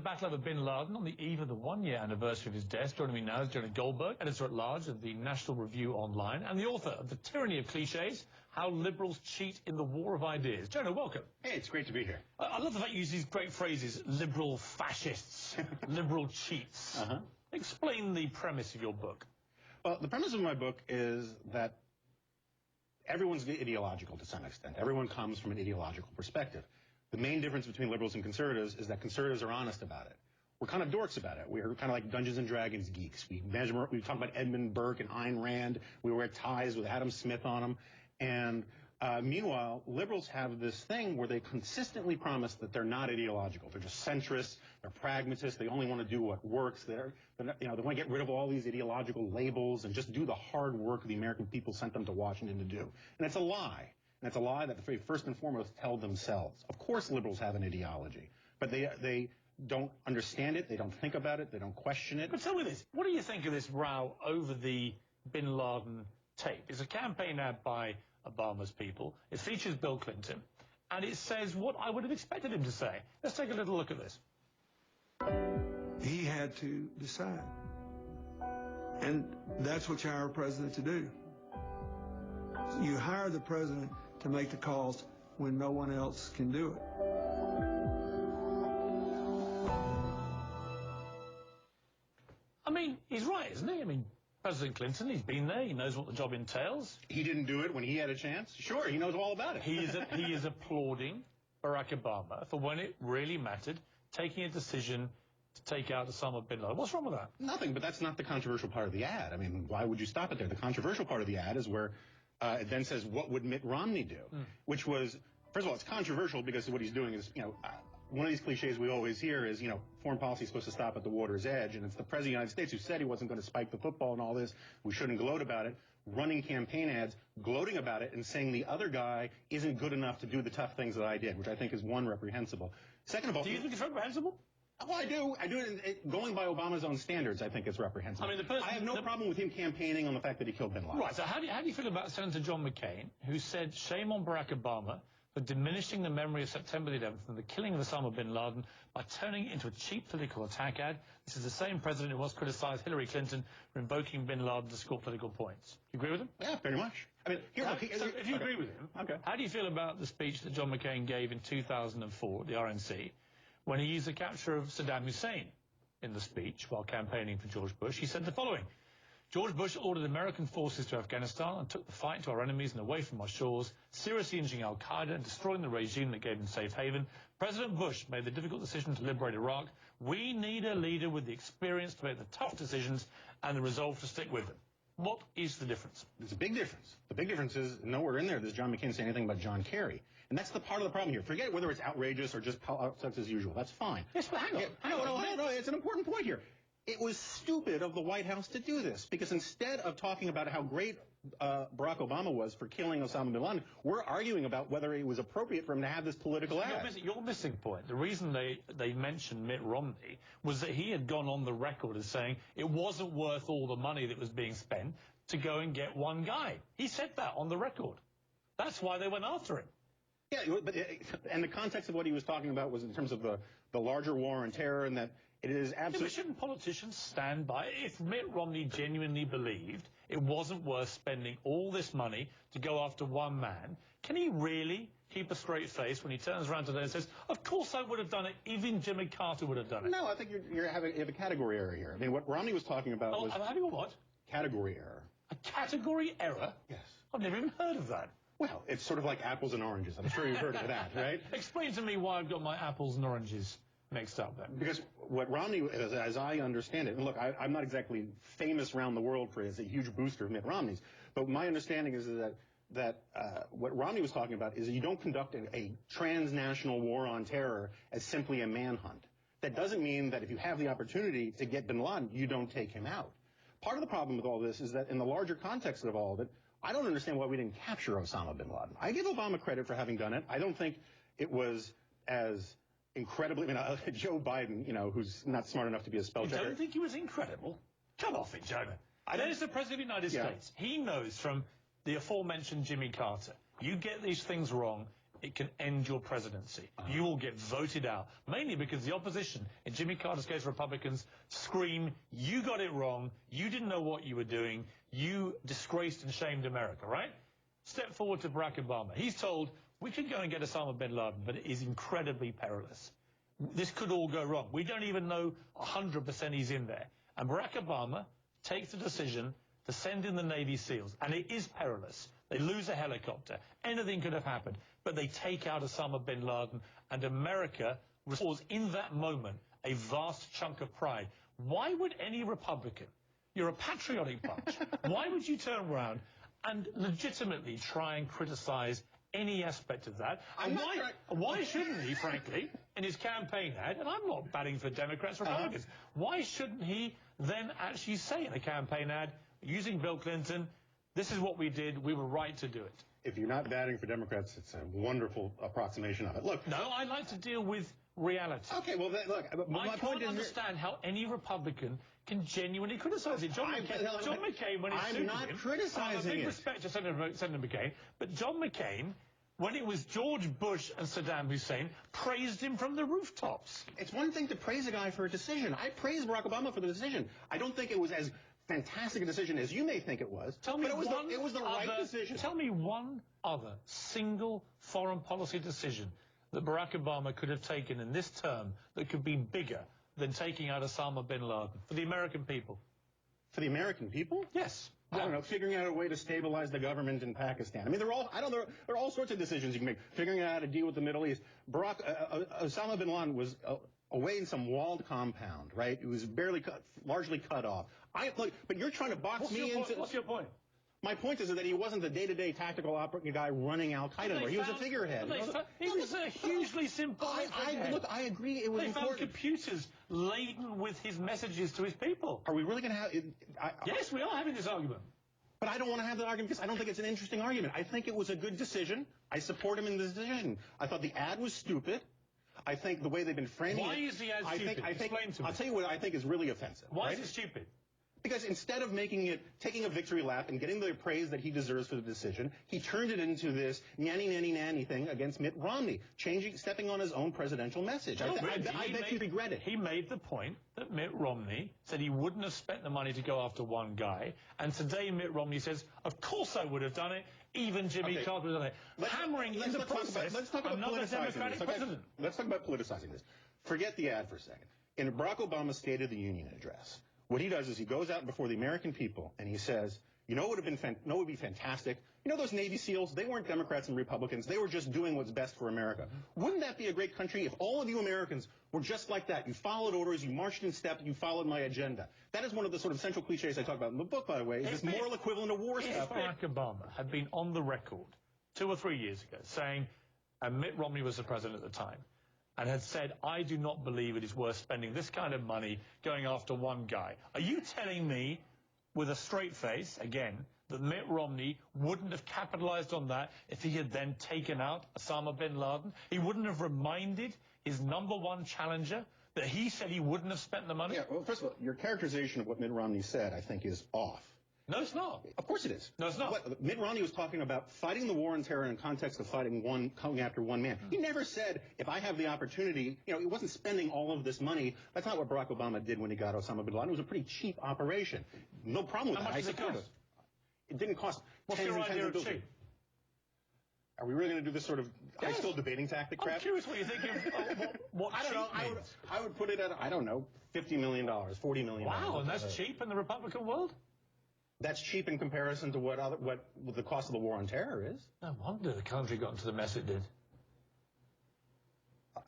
Battle over bin Laden on the eve of the one-year anniversary of his death. Joining me now is Jonah Goldberg, editor-at-large of the National Review Online, and the author of The Tyranny of Cliches, How Liberals Cheat in the War of Ideas. Jonah, welcome. Hey, it's great to be here. I love the fact you use these great phrases, liberal fascists, liberal cheats. Explain the premise of your book. Well, the premise of my book is that everyone's ideological to some extent. Everyone comes from an ideological perspective. The main difference between liberals and conservatives is that conservatives are honest about it. We're kind of dorks about it. We're kind of like Dungeons and Dragons geeks. We talk about Edmund Burke and Ayn Rand. We wear ties with Adam Smith on them. And meanwhile, liberals have this thing where they consistently promise that they're not ideological. They're just centrists. They're pragmatists. They only want to do what works. They want to get rid of all these ideological labels and just do the hard work the American people sent them to Washington to do. And it's a lie. And it's a lie that they first and foremost tell themselves. Of course liberals have an ideology, but they don't understand it, they don't think about it, they don't question it. But tell me this, what do you think of this row over the bin Laden tape? It's a campaign ad by Obama's people. It features Bill Clinton, and it says what I would have expected him to say. Let's take a little look at this. He had to decide, and that's what you hire a president to do. You hire the president to make the calls when no one else can do it. I mean, he's right, isn't he? I mean, President Clinton, he's been there, he knows what the job entails. He didn't do it when he had a chance? Sure, he knows all about it. He is applauding Barack Obama for when it really mattered, taking a decision to take out Osama bin Laden. What's wrong with that? Nothing, but that's not the controversial part of the ad. I mean, why would you stop it there? The controversial part of the ad is where it then says, what would Mitt Romney do? Which was, first of all, it's controversial because what he's doing is, one of these cliches we always hear is, foreign policy is supposed to stop at the water's edge, and it's the President of the United States who said he wasn't going to spike the football and all this. We shouldn't gloat about it. Running campaign ads, gloating about it, and saying the other guy isn't good enough to do the tough things that I did, which I think is, one, reprehensible. Second of all... Do you think it's reprehensible? Well, I do. Going by Obama's own standards, I think it's reprehensible. I mean, I have no problem with him campaigning on the fact that he killed bin Laden. Right, so how do you feel about Senator John McCain, who said, shame on Barack Obama for diminishing the memory of September the 11th and the killing of Osama bin Laden by turning it into a cheap political attack ad? This is the same president who once criticized Hillary Clinton for invoking bin Laden to score political points. Do you agree with him? Yeah, pretty much. I mean, if you agree with him, how do you feel about the speech that John McCain gave in 2004 at the RNC, when he used the capture of Saddam Hussein in the speech while campaigning for George Bush? He said the following: George Bush ordered American forces to Afghanistan and took the fight to our enemies and away from our shores, seriously injuring al-Qaeda and destroying the regime that gave them safe haven. President Bush made the difficult decision to liberate Iraq. We need a leader with the experience to make the tough decisions and the resolve to stick with them. What is the difference? There's a big difference. The big difference is nowhere in there does John McCain say anything about John Kerry. And that's the part of the problem here. Forget whether it's outrageous or just politics as usual. That's fine. Yes, but hang on. No, it's an important point here. It was stupid of the White House to do this, because instead of talking about how great Barack Obama was for killing Osama bin Laden, we're arguing about whether it was appropriate for him to have this political ad. Your missing point. The reason they mentioned Mitt Romney was that he had gone on the record as saying it wasn't worth all the money that was being spent to go and get one guy. He said that on the record. That's why they went after him. Yeah, and the context of what he was talking about was in terms of the larger war on terror, and that it is absolutely... But shouldn't politicians stand by it? If Mitt Romney genuinely believed it wasn't worth spending all this money to go after one man, can he really keep a straight face when he turns around today and says, of course I would have done it, even Jimmy Carter would have done it? No, I think you have a category error here. I mean, what Romney was talking about was... I'm having a what? Category error. A category error? Yes. I've never even heard of that. Well, it's sort of like apples and oranges. I'm sure you've heard of that, right? Explain to me why I've got my apples and oranges mixed up then. Because what Romney, as I understand it, and look, I'm not exactly famous around the world for as a huge booster of Mitt Romney's, but my understanding is that what Romney was talking about is that you don't conduct a transnational war on terror as simply a manhunt. That doesn't mean that if you have the opportunity to get bin Laden, you don't take him out. Part of the problem with all this is that in the larger context of all of it, I don't understand why we didn't capture Osama bin Laden. I give Obama credit for having done it. I don't think it was as incredibly... Joe Biden, who's not smart enough to be a spell checker. You don't think he was incredible? Come off it, Jonah. There's the President of the United States. He knows from the aforementioned Jimmy Carter, you get these things wrong, it can end your presidency. You will get voted out, mainly because the opposition, in Jimmy Carter's case, Republicans, scream, you got it wrong, you didn't know what you were doing, you disgraced and shamed America, right? Step forward to Barack Obama. He's told, we could go and get Osama bin Laden, but it is incredibly perilous. This could all go wrong. We don't even know 100% he's in there. And Barack Obama takes the decision to send in the Navy SEALs, and it is perilous. They lose a helicopter. Anything could have happened. But they take out Osama bin Laden, and America restores in that moment a vast chunk of pride. Why would any Republican, you're a patriotic bunch, why would you turn around and legitimately try and criticize any aspect of that? And why shouldn't he, frankly, in his campaign ad, and I'm not batting for Democrats or Republicans, why shouldn't he then actually say in a campaign ad, using Bill Clinton, this is what we did, we were right to do it? If you're not batting for Democrats, it's a wonderful approximation of it. Look. No, I like to deal with reality. Okay, well, look, I can't understand how any Republican can genuinely criticize it. John McCain, when he sued him... I'm not criticizing it. I have a big respect to Senator McCain, but John McCain, when it was George Bush and Saddam Hussein, praised him from the rooftops. It's one thing to praise a guy for a decision. I praise Barack Obama for the decision. I don't think it was as fantastic a decision as you may think it was, but it was the right decision. Tell me one other single foreign policy decision that Barack Obama could have taken in this term that could be bigger than taking out Osama bin Laden for the American people. For the American people? Yes. I don't know, figuring out a way to stabilize the government in Pakistan. I mean, there are all sorts of decisions you can make. Figuring out how to deal with the Middle East. Osama bin Laden was away in some walled compound, right? It was largely cut off. But you're trying to box me into... What's your point? My point is that he wasn't the day-to-day tactical operating guy running Al-Qaeda. He was a figurehead. He was a hugely symbolic figurehead. Look, I agree it was important. They found computers laden with his messages to his people. Are we really going to have... Yes, we are having this argument. But I don't want to have that argument because I don't think it's an interesting argument. I think it was a good decision. I support him in this decision. I thought the ad was stupid. I think the way they've been framing it... Why is the ad stupid? Explain to me. I'll tell you what I think is really offensive. Why is it stupid? Because instead of taking a victory lap and getting the praise that he deserves for the decision, he turned it into this nanny thing against Mitt Romney, stepping on his own presidential message. I bet he regret it. He made the point that Mitt Romney said he wouldn't have spent the money to go after one guy, and today Mitt Romney says, of course I would have done it, even Jimmy Carter would have done it. Hammering in the process another Democratic president. Let's talk about politicizing this. Forget the ad for a second. In Barack Obama's State of the Union address, what he does is he goes out before the American people and he says, you know what would be fantastic? You know those Navy SEALs? They weren't Democrats and Republicans. They were just doing what's best for America. Wouldn't that be a great country if all of you Americans were just like that? You followed orders, you marched in step, you followed my agenda. That is one of the sort of central cliches I talk about in the book, by the way, is this moral equivalent of war stuff. If Barack Obama had been on the record 2 or 3 years ago saying, and Mitt Romney was the president at the time, and had said, I do not believe it is worth spending this kind of money going after one guy. Are you telling me, with a straight face, again, that Mitt Romney wouldn't have capitalized on that if he had then taken out Osama bin Laden? He wouldn't have reminded his #1 challenger that he said he wouldn't have spent the money? Yeah, well, first of all, your characterization of what Mitt Romney said, I think, is off. No, it's not. Of course it is. No, it's not. Mitt Romney was talking about fighting the war on terror in the context of going after one man. He never said, if I have the opportunity, he wasn't spending all of this money. That's not what Barack Obama did when he got Osama bin Laden. It was a pretty cheap operation. No problem with that. How much did it cost? It didn't cost What's tens your and tens idea of billions. Cheap? Are we really going to do this sort of high school debating tactic crap? I'm curious what you think of what I don't know. I would put it at, I don't know, $50 million, $40 million. Wow, and that's cheap in the Republican world? That's cheap in comparison to what the cost of the war on terror is. No wonder the country got into the mess it did.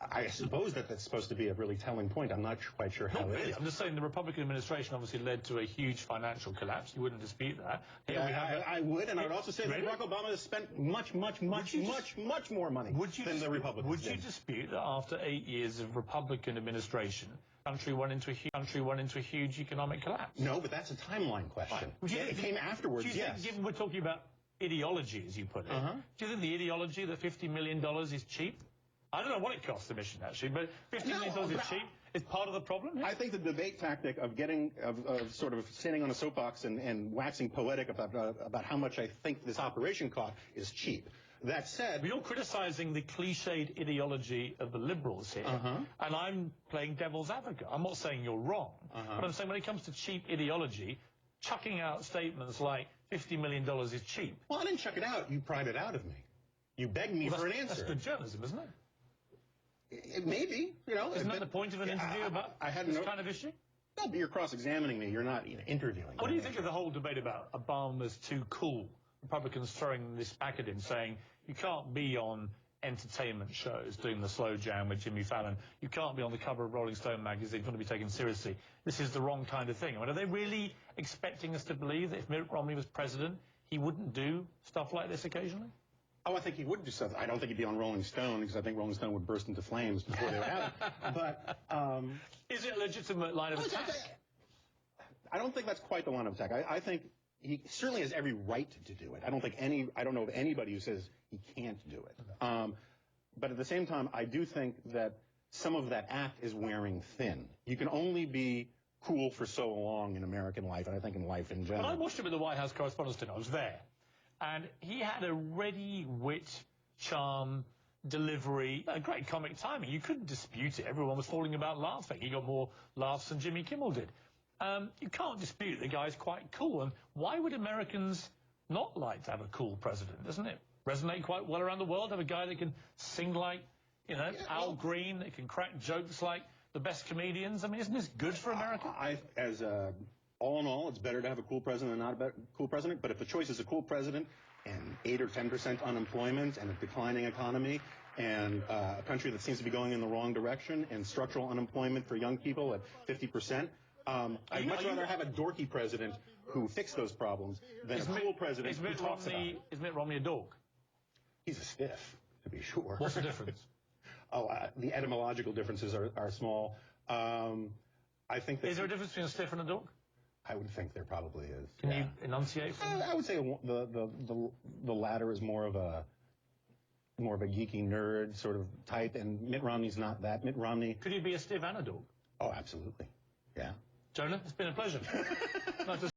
I suppose that's supposed to be a really telling point. I'm not quite sure how Not it really. is. I'm just saying the Republican administration obviously led to a huge financial collapse. You wouldn't dispute that. I would, and I would also say that Barack Obama has spent much more money than the Republicans. Would you dispute that after 8 years of Republican administration, the country went into a huge economic collapse? No, but that's a timeline question. Right. It came afterwards, yes. Given we're talking about ideology, as you put it, do you think the ideology that $50 million is cheap? I don't know what it costs the mission, actually, but $50 million is cheap is part of the problem here? I think the debate tactic of sort of standing on a soapbox and waxing poetic about how much I think this operation cost is cheap. That said... But you're criticizing the cliched ideology of the liberals here, and I'm playing devil's advocate. I'm not saying you're wrong, but I'm saying when it comes to cheap ideology, chucking out statements like $50 million is cheap. Well, I didn't chuck it out. You pried it out of me. You begged me for an answer. That's good journalism, isn't it? It may be, you know. Isn't that the point of an interview about this kind of issue? No, but you're cross-examining me. You're not interviewing me. What do you think of the whole debate about Obama's too cool? Republicans throwing this back at him, saying you can't be on entertainment shows doing the slow jam with Jimmy Fallon. You can't be on the cover of Rolling Stone magazine. You want to be taken seriously. This is the wrong kind of thing. I mean, are they really expecting us to believe that if Mitt Romney was president, he wouldn't do stuff like this occasionally? Oh, I think he would do something. I don't think he'd be on Rolling Stone because I think Rolling Stone would burst into flames before they would have it. But is it a legitimate line of attack? I don't think that's quite the line of attack. I think he certainly has every right to do it. I don't know of anybody who says he can't do it. But at the same time, I do think that some of that act is wearing thin. You can only be cool for so long in American life, and I think in life in general. When I watched him at the White House Correspondents' Dinner, I was there. And he had a ready wit, charm, delivery, a great comic timing. You couldn't dispute it. Everyone was falling about laughing. He got more laughs than Jimmy Kimmel did. You can't dispute the guy's quite cool. And why would Americans not like to have a cool president? Doesn't it resonate quite well around the world? Have a guy that can sing like, you know, Al Green, that can crack jokes like the best comedians. I mean, isn't this good for America? All in all, it's better to have a cool president than not a cool president. But if the choice is a cool president and 8 or 10% unemployment and a declining economy and a country that seems to be going in the wrong direction and structural unemployment for young people at 50%, I'd much rather have a dorky president who fixed those problems than a cool president who talks about it. Is Mitt Romney a dork? He's a stiff, to be sure. What's the difference? The etymological differences are small. I think that... Is there a difference between a stiff and a dork? I would think there probably is. Can you enunciate for me? I would say the latter is more of a geeky nerd sort of type, and Mitt Romney's not that. Mitt Romney... Could he be a stiff and a dork? Oh, absolutely. Yeah. Jonah, it's been a pleasure. Nice to